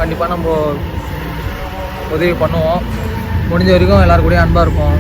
கண்டிப்பாக நம்ம உதவி பண்ணுவோம். முடிஞ்ச வரைக்கும் எல்லாரும் கூடயும் அன்பாக இருப்போம்.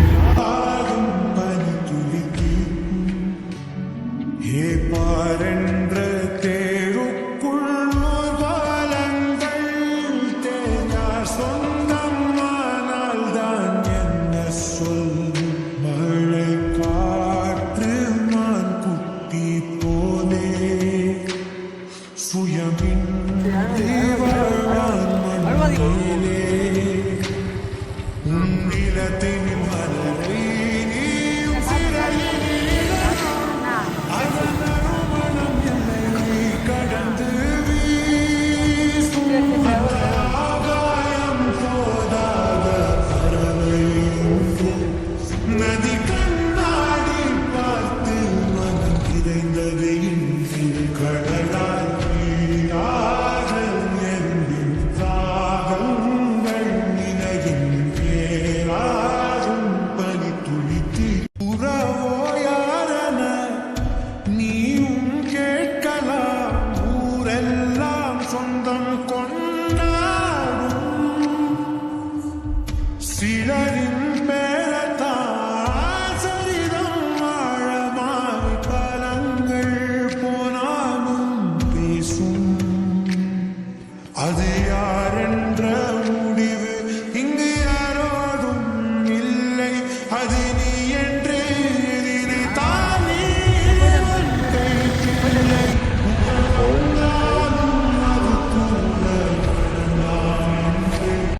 அது யாரென்ற முடிவு இங்கு யாரோடும் இல்லை. அது நீ